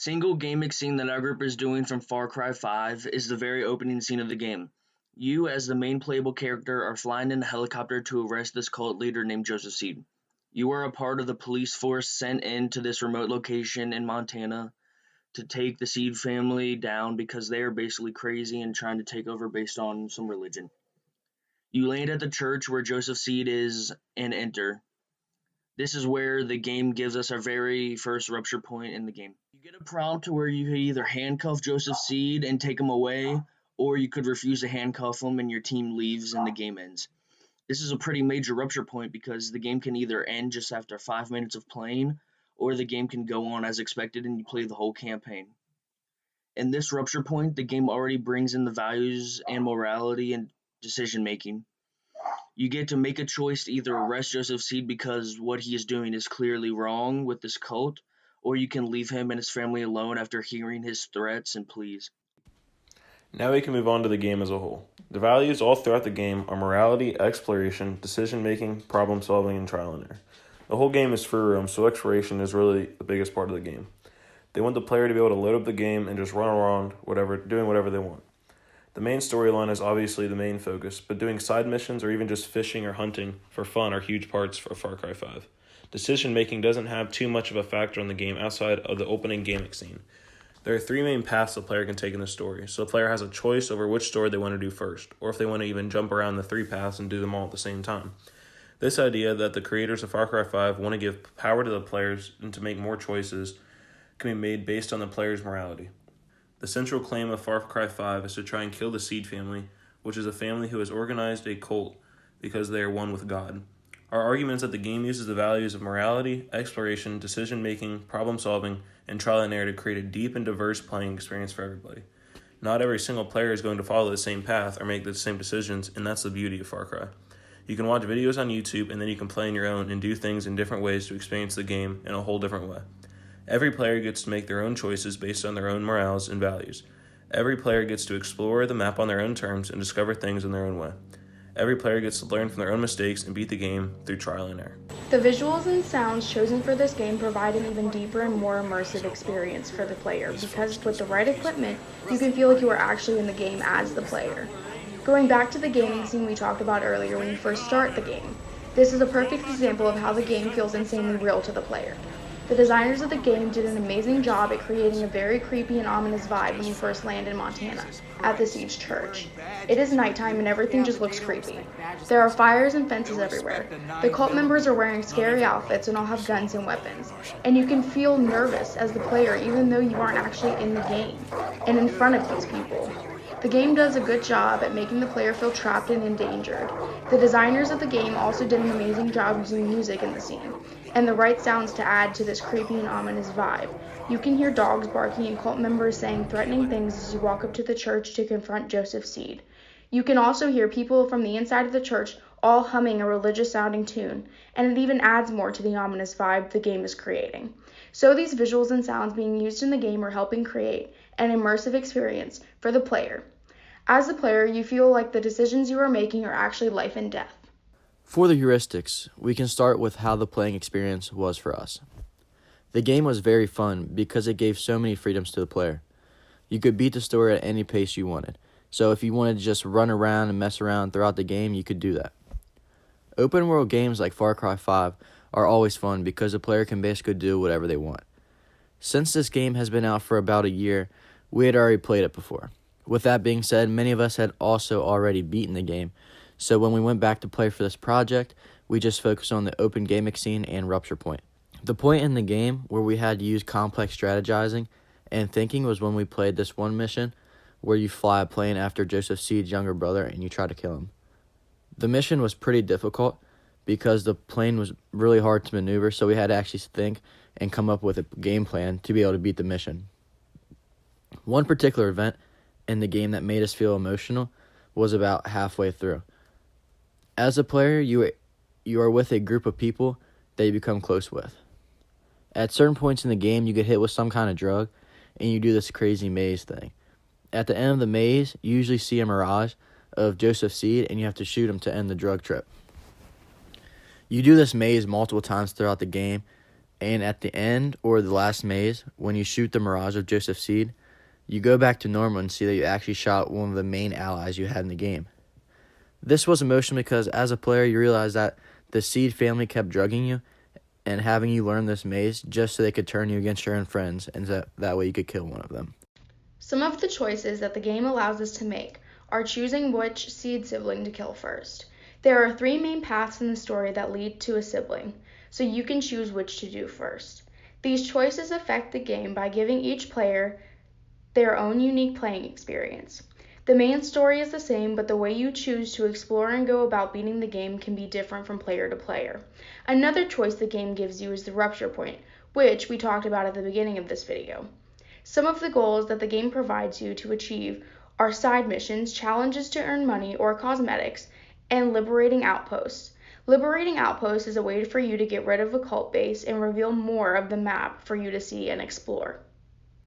Single gamic scene that our group is doing from Far Cry 5 is the very opening scene of the game. You, as the main playable character, are flying in a helicopter to arrest this cult leader named Joseph Seed. You are a part of the police force sent into this remote location in Montana to take the Seed family down because they are basically crazy and trying to take over based on some religion. You land at the church where Joseph Seed is and enter. This is where the game gives us our very first rupture point in the game. You get a prompt where you could either handcuff Joseph Seed and take him away, or you could refuse to handcuff him and your team leaves and the game ends. This is a pretty major rupture point because the game can either end just after 5 minutes of playing, or the game can go on as expected and you play the whole campaign. In this rupture point, the game already brings in the values and morality and decision making. You get to make a choice to either arrest Joseph Seed because what he is doing is clearly wrong with this cult, or you can leave him and his family alone after hearing his threats and pleas. Now we can move on to the game as a whole. The values all throughout the game are morality, exploration, decision-making, problem-solving, and trial and error. The whole game is free roam, so exploration is really the biggest part of the game. They want the player to be able to load up the game and just run around, doing whatever they want. The main storyline is obviously the main focus, but doing side missions or even just fishing or hunting for fun are huge parts for Far Cry 5. Decision-making doesn't have too much of a factor in the game outside of the opening gamic scene. There are 3 main paths the player can take in the story, so the player has a choice over which story they want to do first, or if they want to even jump around the 3 paths and do them all at the same time. This idea that the creators of Far Cry 5 want to give power to the players and to make more choices can be made based on the player's morality. The central claim of Far Cry 5 is to try and kill the Seed family, which is a family who has organized a cult because they are one with God. Our argument is that the game uses the values of morality, exploration, decision-making, problem-solving, and trial and error to create a deep and diverse playing experience for everybody. Not every single player is going to follow the same path or make the same decisions, and that's the beauty of Far Cry. You can watch videos on YouTube, and then you can play on your own and do things in different ways to experience the game in a whole different way. Every player gets to make their own choices based on their own morals and values. Every player gets to explore the map on their own terms and discover things in their own way. Every player gets to learn from their own mistakes and beat the game through trial and error. The visuals and sounds chosen for this game provide an even deeper and more immersive experience for the player because with the right equipment, you can feel like you are actually in the game as the player. Going back to the gaming scene we talked about earlier when you first start the game, this is a perfect example of how the game feels insanely real to the player. The designers of the game did an amazing job at creating a very creepy and ominous vibe when you first land in Montana, at the Siege Church. It is nighttime and everything just looks creepy. There are fires and fences everywhere. The cult members are wearing scary outfits and all have guns and weapons. And you can feel nervous as the player even though you aren't actually in the game, and in front of these people. The game does a good job at making the player feel trapped and endangered. The designers of the game also did an amazing job using music in the scene, and the right sounds to add to this creepy and ominous vibe. You can hear dogs barking and cult members saying threatening things as you walk up to the church to confront Joseph Seed. You can also hear people from the inside of the church all humming a religious-sounding tune, and it even adds more to the ominous vibe the game is creating. So these visuals and sounds being used in the game are helping create an immersive experience for the player. As a player, you feel like the decisions you are making are actually life and death. For the heuristics, we can start with how the playing experience was for us. The game was very fun because it gave so many freedoms to the player. You could beat the story at any pace you wanted, so if you wanted to just run around and mess around throughout the game, you could do that. Open world games like Far Cry 5 are always fun because the player can basically do whatever they want. Since this game has been out for about a year, we had already played it before. With that being said, many of us had also already beaten the game, so when we went back to play for this project, we just focused on the open gamic scene and rupture point. The point in the game where we had to use complex strategizing and thinking was when we played this one mission where you fly a plane after Joseph Seed's younger brother and you try to kill him. The mission was pretty difficult because the plane was really hard to maneuver, so we had to actually think and come up with a game plan to be able to beat the mission. One particular event in the game that made us feel emotional was about halfway through. As a player, you are with a group of people that you become close with. At certain points in the game, you get hit with some kind of drug, and you do this crazy maze thing. At the end of the maze, you usually see a mirage of Joseph Seed, and you have to shoot him to end the drug trip. You do this maze multiple times throughout the game, And at the end, or the last maze, when you shoot the Mirage of Joseph Seed, you go back to normal and see that you actually shot one of the main allies you had in the game. This was emotional because as a player, you realize that the Seed family kept drugging you and having you learn this maze just so they could turn you against your own friends, and that way you could kill one of them. Some of the choices that the game allows us to make are choosing which Seed sibling to kill first. There are 3 main paths in the story that lead to a sibling, so you can choose which to do first. These choices affect the game by giving each player their own unique playing experience. The main story is the same, but the way you choose to explore and go about beating the game can be different from player to player. Another choice the game gives you is the rupture point, which we talked about at the beginning of this video. Some of the goals that the game provides you to achieve are side missions, challenges to earn money or cosmetics, and liberating outposts. Liberating outposts is a way for you to get rid of a cult base and reveal more of the map for you to see and explore.